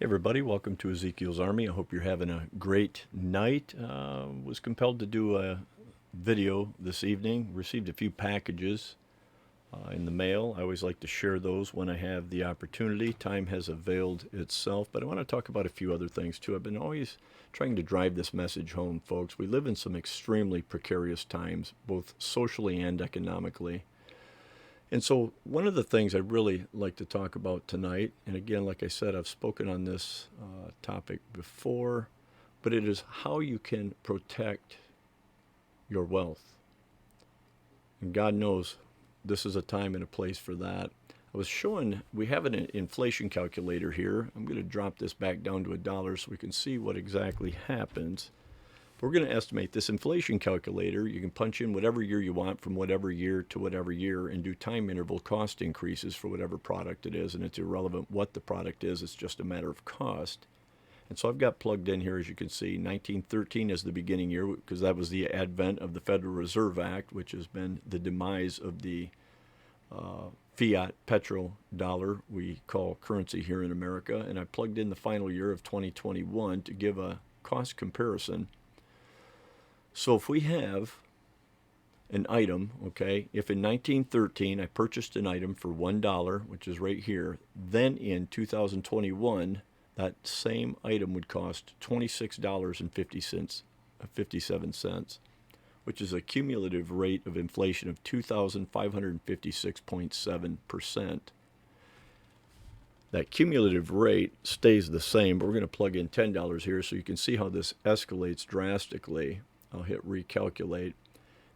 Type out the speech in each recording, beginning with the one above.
Hey everybody, welcome to Ezekiel's Army. I hope you're having a great night. Was compelled to do a video this evening. Received a few packages in the mail. I always like to share those when I have the opportunity. Time has availed itself, but I want to talk about a few other things too. I've been always trying to drive this message home, folks. We live in some extremely precarious times, both socially and economically. And so, one of the things I really like to talk about tonight, and again, like I said, I've spoken on this topic before, but it is how you can protect your wealth. And God knows this is a time and a place for that. I was showing, we have an inflation calculator here. I'm going to drop this back down to $1 so we can see what exactly happens. We're going to estimate this inflation calculator. You can punch in whatever year you want from whatever year to whatever year and do time interval cost increases for whatever product it is. And it's irrelevant what the product is, it's just a matter of cost. And so I've got plugged in here, as you can see, 1913 as the beginning year because that was the advent of the Federal Reserve Act, which has been the demise of the fiat petrodollar we call currency here in America. And I plugged in the final year of 2021 to give a cost comparison. So if we have an item, okay, if in 1913 I purchased an item for $1, which is right here, then in 2021 that same item would cost $26.57, which is a cumulative rate of inflation of 2,556.7%. That cumulative rate stays the same, but we're going to plug in $10 here so you can see how this escalates drastically. I'll hit recalculate.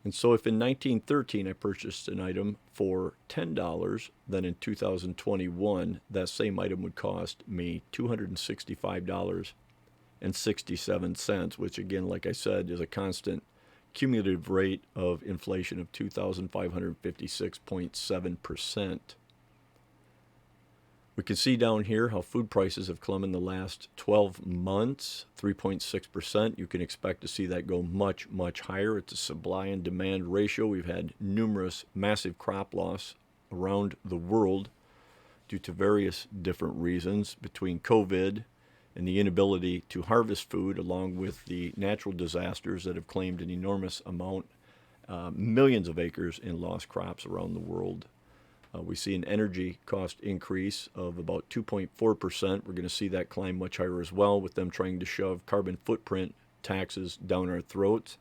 And so if in 1913 I purchased an item for $10, then in 2021 that same item would cost me $265.67, which again, like I said, is a constant cumulative rate of inflation of 2,556.7%. We can see down here how food prices have climbed in the last 12 months, 3.6%. You can expect to see that go much, much higher. It's a supply and demand ratio. We've had numerous massive crop loss around the world due to various different reasons between COVID and the inability to harvest food, along with the natural disasters that have claimed an enormous amount, millions of acres in lost crops around the world. We see an energy cost increase of about 2.4%. We're going to see that climb much higher as well with them trying to shove carbon footprint taxes down our throats.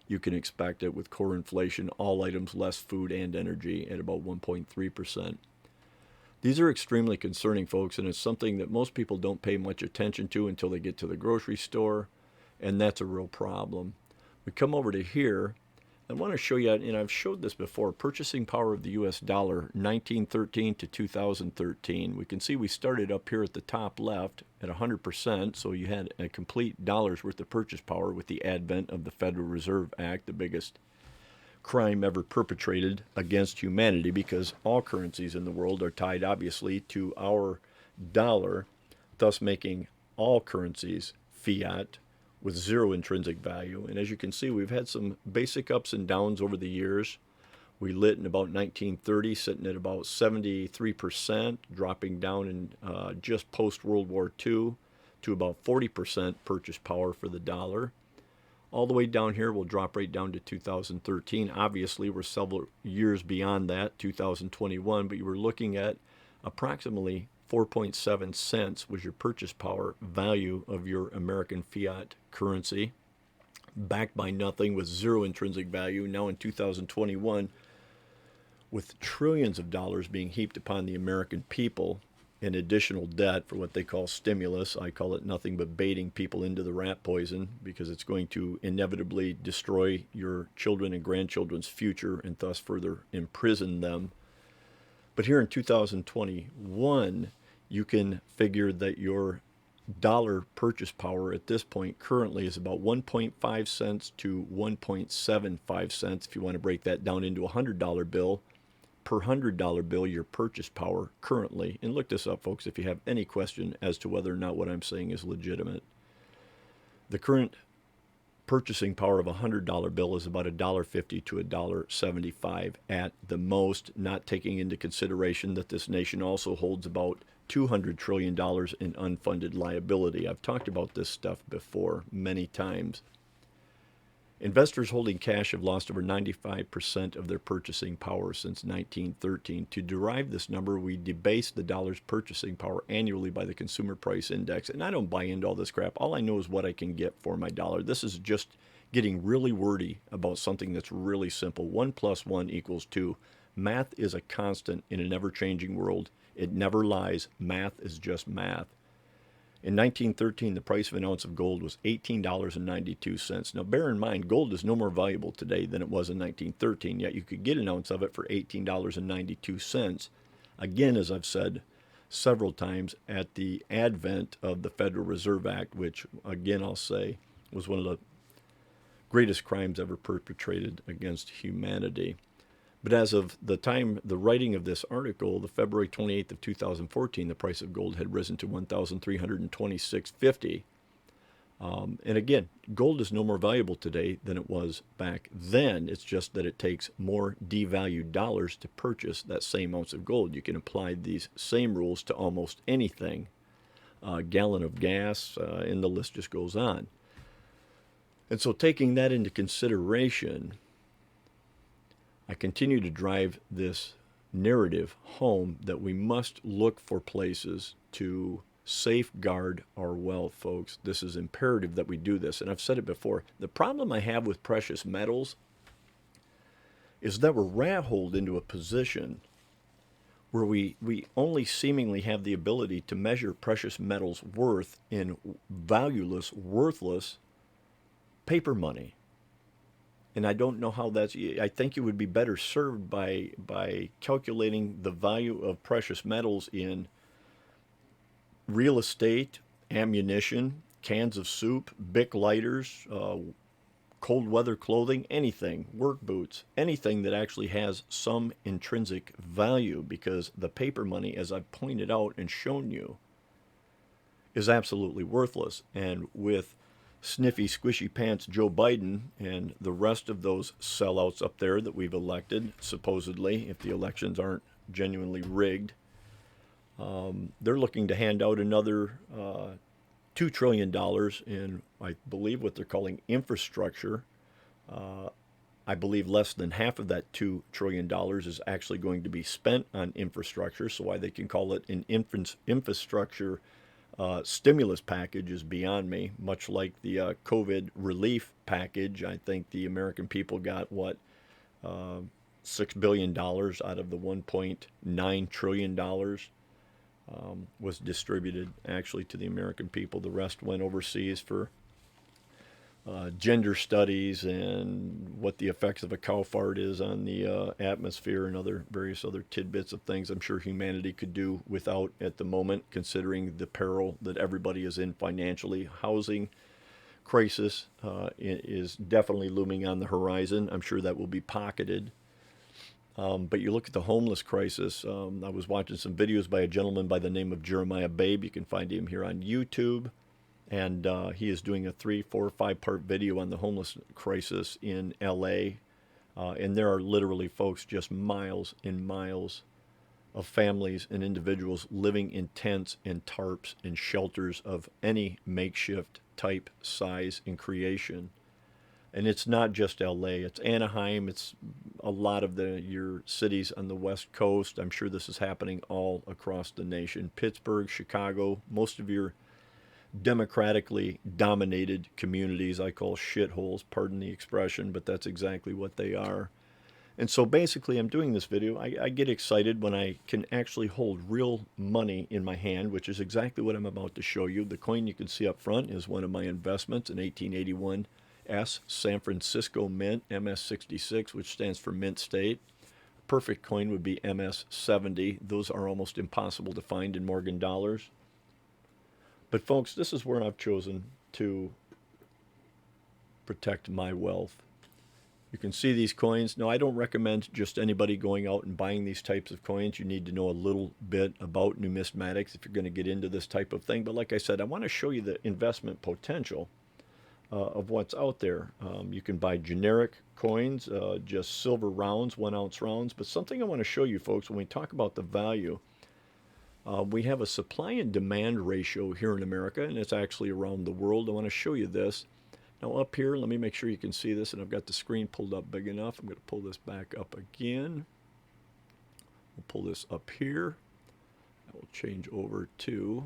You can expect it with core inflation, all items less food and energy at about 1.3%. These are extremely concerning, folks, and it's something that most people don't pay much attention to until they get to the grocery store, and that's a real problem. We come over to here. I want to show you, and I've showed this before, purchasing power of the U.S. dollar, 1913 to 2013. We can see we started up here at the top left at 100%, so you had a complete dollar's worth of purchase power with the advent of the Federal Reserve Act, the biggest crime ever perpetrated against humanity, because all currencies in the world are tied, obviously, to our dollar, thus making all currencies fiat with zero intrinsic value. And as you can see, we've had some basic ups and downs over the years. We lit in about 1930, sitting at about 73%, dropping down in just post-World War II to about 40% purchase power for the dollar. All the way down here, we'll drop right down to 2013. Obviously, we're several years beyond that, 2021, but you were looking at approximately 4.7 cents was your purchase power value of your American fiat currency, backed by nothing with zero intrinsic value. Now in 2021, with trillions of dollars being heaped upon the American people in additional debt for what they call stimulus, I call it nothing but baiting people into the rat poison, because it's going to inevitably destroy your children and grandchildren's future and thus further imprison them. But here in 2021, you can figure that your dollar purchase power at this point currently is about 1.5 cents to 1.75 cents. If you want to break that down into a $100 bill, per $100 bill, your purchase power currently, and look this up, folks, if you have any question as to whether or not what I'm saying is legitimate. The current purchasing power of a $100 bill is about $1.50 to $1.75 at the most, not taking into consideration that this nation also holds about $200 trillion in unfunded liability. I've talked about this stuff before many times. Investors holding cash have lost over 95% of their purchasing power since 1913. To derive this number, we debase the dollar's purchasing power annually by the Consumer Price Index. And I don't buy into all this crap. All I know is what I can get for my dollar. This is just getting really wordy about something that's really simple. 1 + 1 = 2. Math is a constant in an ever-changing world. It never lies. Math is just math. In 1913, the price of an ounce of gold was $18.92. Now, bear in mind, gold is no more valuable today than it was in 1913, yet you could get an ounce of it for $18.92. Again, as I've said several times, at the advent of the Federal Reserve Act, which, again, I'll say was one of the greatest crimes ever perpetrated against humanity. But as of the time, the writing of this article, the February 28th of 2014, the price of gold had risen to $1,326.50. And again, gold is no more valuable today than it was back then. It's just that it takes more devalued dollars to purchase that same ounce of gold. You can apply these same rules to almost anything, a gallon of gas, and the list just goes on. And so taking that into consideration, I continue to drive this narrative home that we must look for places to safeguard our wealth, folks. This is imperative that we do this. And I've said it before. The problem I have with precious metals is that we're rat-holed into a position where we only seemingly have the ability to measure precious metals' worth in valueless, worthless paper money. And I don't know how that's. I think you would be better served by calculating the value of precious metals in real estate, ammunition, cans of soup, Bic lighters, cold weather clothing, anything, work boots, anything that actually has some intrinsic value, because the paper money, as I've pointed out and shown you, is absolutely worthless. And with sniffy, squishy pants Joe Biden and the rest of those sellouts up there that we've elected, supposedly, if the elections aren't genuinely rigged, they're looking to hand out another $2 trillion in, I believe, what they're calling infrastructure. I believe less than half of that $2 trillion is actually going to be spent on infrastructure, so why they can call it an infrastructure stimulus package is beyond me. Much like the COVID relief package, I think the American people got, $6 billion out of the $1.9 trillion was distributed actually to the American people. The rest went overseas for gender studies and what the effects of a cow fart is on the atmosphere and other various other tidbits of things I'm sure humanity could do without at the moment, considering the peril that everybody is in financially. Housing crisis is definitely looming on the horizon. I'm sure that will be pocketed. But you look at the homeless crisis. I was watching some videos by a gentleman by the name of Jeremiah Babe. You can find him here on YouTube. And he is doing a 3, 4, 5-part video on the homeless crisis in LA. And there are literally, folks, just miles and miles of families and individuals living in tents and tarps and shelters of any makeshift type, size, and creation. And it's not just LA, it's Anaheim, it's a lot of your cities on the West Coast. I'm sure this is happening all across the nation. Pittsburgh, Chicago, most of your democratically dominated communities I call shitholes, pardon the expression, but that's exactly what they are. And so basically I'm doing this video. I get excited when I can actually hold real money in my hand, which is exactly what I'm about to show you. The coin you can see up front is one of my investments, an 1881 S San Francisco Mint, MS66, which stands for Mint State. Perfect coin would be MS70. Those are almost impossible to find in Morgan dollars. But folks, this is where I've chosen to protect my wealth. You can see these coins. Now, I don't recommend just anybody going out and buying these types of coins. You need to know a little bit about numismatics if you're going to get into this type of thing. But like I said, I want to show you the investment potential of what's out there. You can buy generic coins, just silver rounds, 1 ounce rounds. But something I want to show you folks when we talk about the value We have a supply and demand ratio here in America, and it's actually around the world. I want to show you this. Now up here, let me make sure you can see this, and I've got the screen pulled up big enough. I'm going to pull this back up again. We'll pull this up here. I will change over to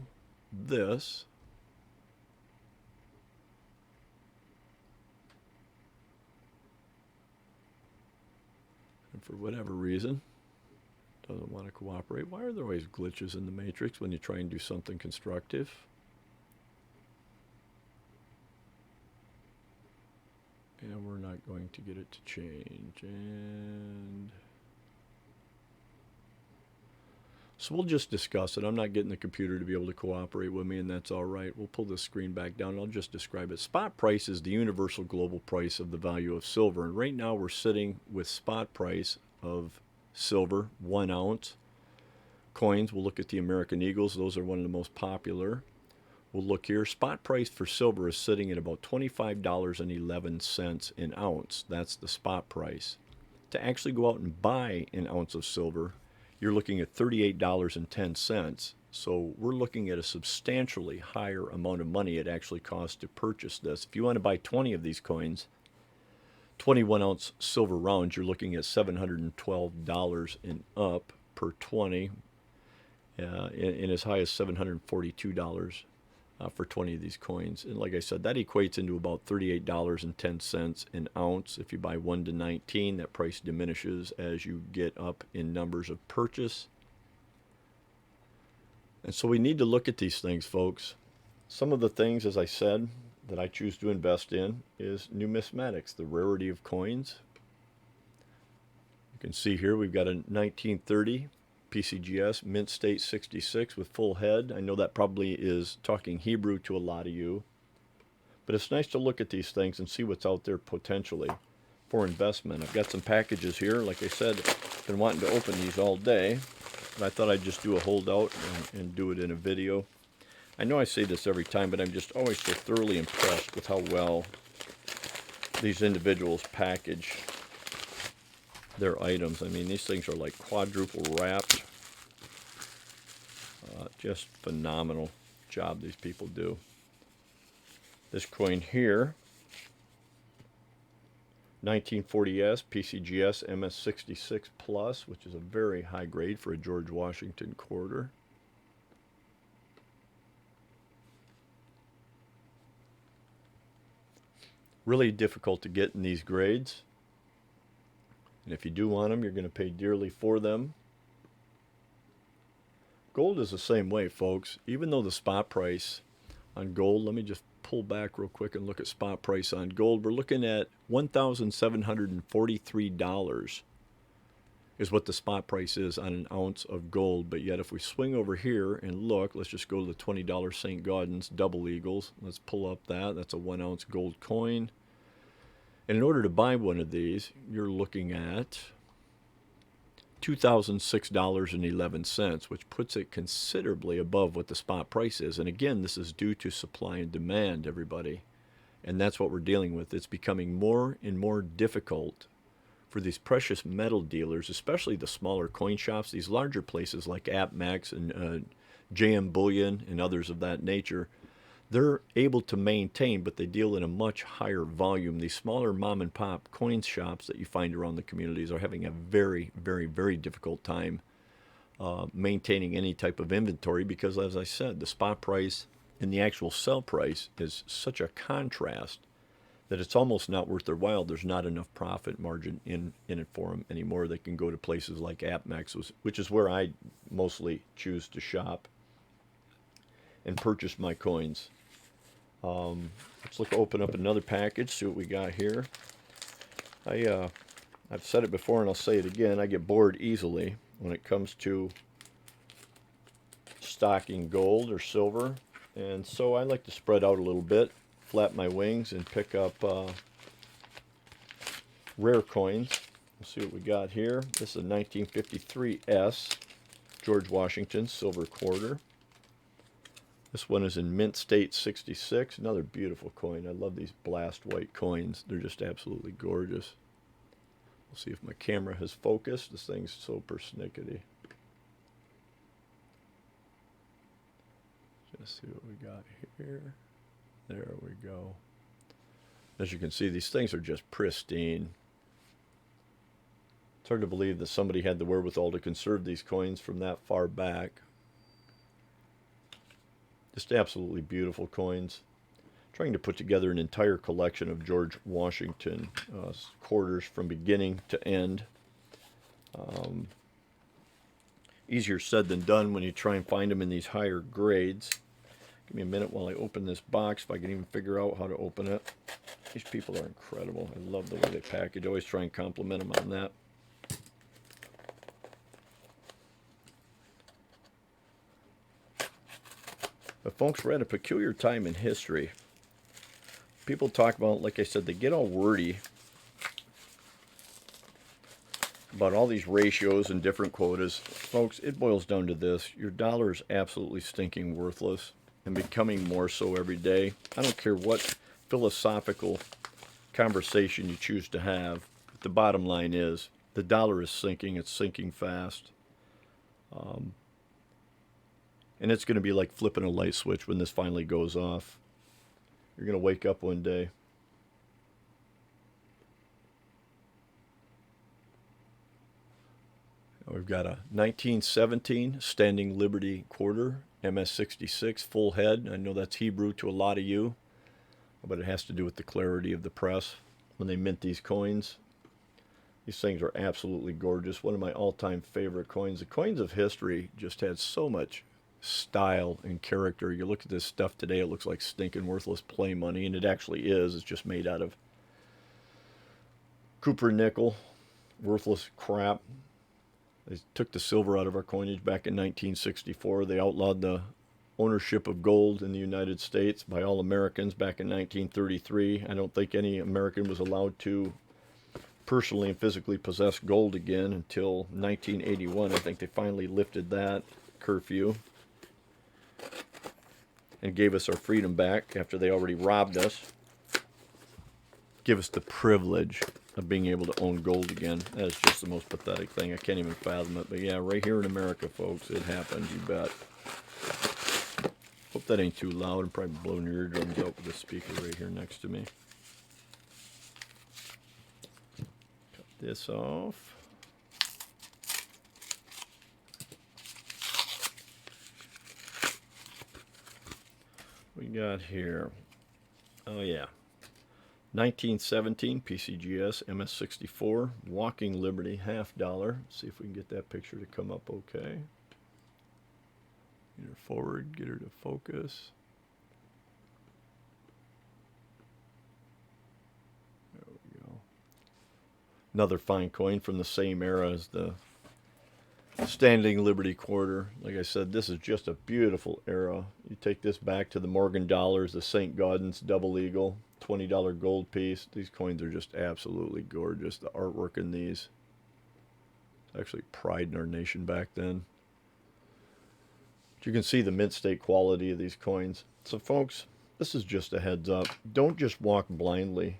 this. And for whatever reason, doesn't want to cooperate. Why are there always glitches in the matrix when you try and do something constructive? And we're not going to get it to change. And so we'll just discuss it. I'm not getting the computer to be able to cooperate with me, and that's all right. We'll pull the screen back down. I'll just describe it. Spot price is the universal global price of the value of silver. And right now we're sitting with spot price of silver, 1 ounce. Coins, we'll look at the American Eagles. Those are one of the most popular. We'll look here. Spot price for silver is sitting at about $25.11 an ounce. That's the spot price. To actually go out and buy an ounce of silver, you're looking at $38.10. So we're looking at a substantially higher amount of money it actually costs to purchase this. If you want to buy 20 of these coins, 21-ounce silver rounds, you're looking at $712 and up per 20, and as high as $742 for 20 of these coins. And like I said, that equates into about $38.10 an ounce. If you buy 1 to 19, that price diminishes as you get up in numbers of purchase. And so we need to look at these things, folks. Some of the things, as I said, that I choose to invest in is numismatics, the rarity of coins. You can see here we've got a 1930 PCGS Mint State 66 with full head. I know that probably is talking Hebrew to a lot of you, but it's nice to look at these things and see what's out there potentially for investment. I've got some packages here. Like I said, I've been wanting to open these all day, but I thought I'd just do a holdout and do it in a video. I know I say this every time, but I'm just always so thoroughly impressed with how well these individuals package their items. I mean, these things are like quadruple wrapped. Just phenomenal job these people do. This coin here, 1940S PCGS MS66 Plus, which is a very high grade for a George Washington quarter. Really difficult to get in these grades. And if you do want them, you're going to pay dearly for them. Gold is the same way, folks. Even though the spot price on gold, let me just pull back real quick and look at spot price on gold. We're looking at $1,743 is what the spot price is on an ounce of gold. But yet if we swing over here and look, let's just go to the $20 St. Gaudens Double Eagles. Let's pull up that. That's a 1 ounce gold coin. And in order to buy one of these, you're looking at $2,006.11, which puts it considerably above what the spot price is. And again, this is due to supply and demand, everybody. And that's what we're dealing with. It's becoming more and more difficult for these precious metal dealers, especially the smaller coin shops, these larger places like AppMax and JM Bullion and others of that nature. They're able to maintain, but they deal in a much higher volume. These smaller mom and pop coin shops that you find around the communities are having a very, very, very difficult time maintaining any type of inventory because, as I said, the spot price and the actual sell price is such a contrast that it's almost not worth their while. There's not enough profit margin in it for them anymore. They can go to places like AppMax, which is where I mostly choose to shop and purchase my coins. Let's open up another package, see what we got here. I've said it before and I'll say it again. I get bored easily when it comes to stocking gold or silver, and so I like to spread out a little bit, flap my wings, and pick up rare coins. Let's see what we got here. This is a 1953S George Washington silver quarter. This one is in Mint State 66. Another beautiful coin. I love these blast white coins. They're just absolutely gorgeous. We'll see if my camera has focused. This thing's so persnickety. Let's see what we got here. There we go. As you can see, these things are just pristine. It's hard to believe that somebody had the wherewithal to conserve these coins from that far back. Just absolutely beautiful coins. Trying to put together an entire collection of George Washington quarters from beginning to end. Easier said than done when you try and find them in these higher grades. Give me a minute while I open this box, if I can even figure out how to open it. These people are incredible. I love the way they package. I always try and compliment them on that. But folks, we're at a peculiar time in history. People talk about, like I said, they get all wordy about all these ratios and different quotas. Folks, it boils down to this. Your dollar is absolutely stinking worthless and becoming more so every day. I don't care what philosophical conversation you choose to have. The bottom line is the dollar is sinking. It's sinking fast. And it's going to be like flipping a light switch when this finally goes off. You're going to wake up one day. We've got a 1917 Standing Liberty quarter, MS-66, full head. I know that's Hebrew to a lot of you, but it has to do with the clarity of the press when they mint these coins. These things are absolutely gorgeous. One of my all-time favorite coins. The coins of history just had so much style and character. You look at this stuff today, it looks like stinking worthless play money, and it actually is. It's just made out of copper nickel, worthless crap. They took the silver out of our coinage back in 1964. They outlawed the ownership of gold in the United States by all Americans back in 1933. I don't think any American was allowed to personally and physically possess gold again until 1981. I think they finally lifted that curfew and gave us our freedom back after they already robbed us. Give us the privilege of being able to own gold again. That is just the most pathetic thing. I can't even fathom it. But yeah, right here in America, folks, it happened, you bet. Hope that ain't too loud. I'm probably blowing your eardrums out with the speaker right here next to me. Cut this off. We got here. Oh yeah. 1917 PCGS MS-64 Walking Liberty $50. See if we can get that picture to come up okay. Get her forward, get her to focus. There we go. Another fine coin from the same era as the Standing Liberty quarter. Like I said, this is just a beautiful era. You take this back to the Morgan dollars, the St. Gaudens double eagle, $20 gold piece. These coins are just absolutely gorgeous. The artwork in these, actually pride in our nation back then. But you can see the mint state quality of these coins. So folks, this is just a heads up. Don't just walk blindly,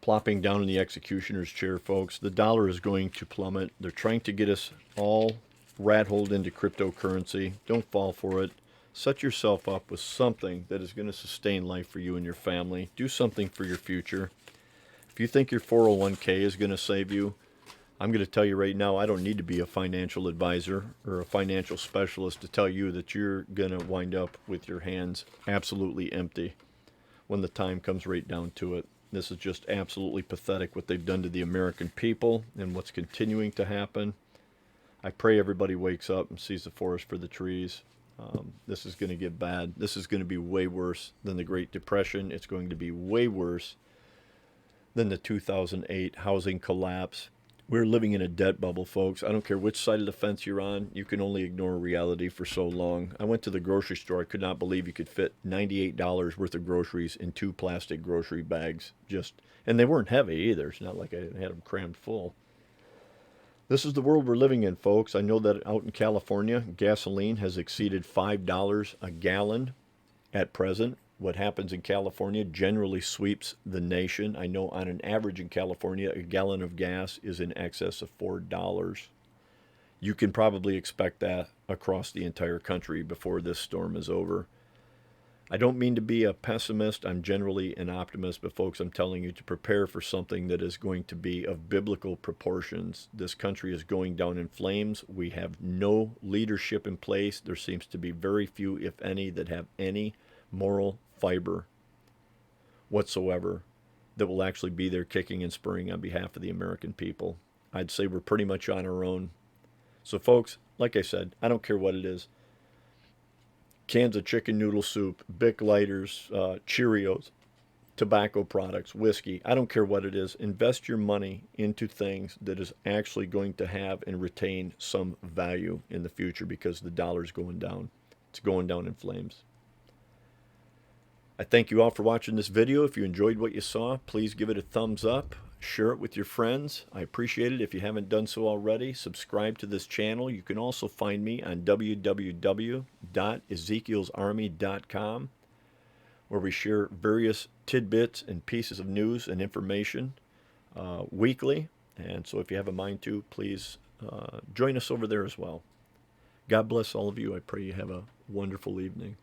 plopping down in the executioner's chair, folks. The dollar is going to plummet. They're trying to get us all rat-holed into cryptocurrency. Don't fall for it. Set yourself up with something that is going to sustain life for you and your family. Do something for your future. If you think your 401k is going to save you, I'm going to tell you right now, I don't need to be a financial advisor or a financial specialist to tell you that you're going to wind up with your hands absolutely empty when the time comes right down to it. This is just absolutely pathetic what they've done to the American people and what's continuing to happen. I pray everybody wakes up and sees the forest for the trees. This is going to get bad. This is going to be way worse than the Great Depression. It's going to be way worse than the 2008 housing collapse. We're living in a debt bubble, folks. I don't care which side of the fence you're on. You can only ignore reality for so long. I went to the grocery store. I could not believe you could fit $98 worth of groceries in 2 plastic grocery bags. And they weren't heavy either. It's not like I had them crammed full. This is the world we're living in, folks. I know that out in California, gasoline has exceeded $5 a gallon at present. What happens in California generally sweeps the nation. I know on an average in California, a gallon of gas is in excess of $4. You can probably expect that across the entire country before this storm is over. I don't mean to be a pessimist. I'm generally an optimist, but folks, I'm telling you to prepare for something that is going to be of biblical proportions. This country is going down in flames. We have no leadership in place. There seems to be very few, if any, that have any moral fiber whatsoever that will actually be there kicking and spurring on behalf of the American people. I'd say we're pretty much on our own. So, folks, like I said, I don't care what it is. Cans of chicken noodle soup, Bic lighters, Cheerios, tobacco products, whiskey. I don't care what it is. Invest your money into things that is actually going to have and retain some value in the future, because the dollar's going down. It's going down in flames. I thank you all for watching this video. If you enjoyed what you saw, please give it a thumbs up. Share it with your friends. I appreciate it. If you haven't done so already, subscribe to this channel. You can also find me on www.ezekielsarmy.com, where we share various tidbits and pieces of news and information weekly. And so if you have a mind to, please join us over there as well. God bless all of you. I pray you have a wonderful evening.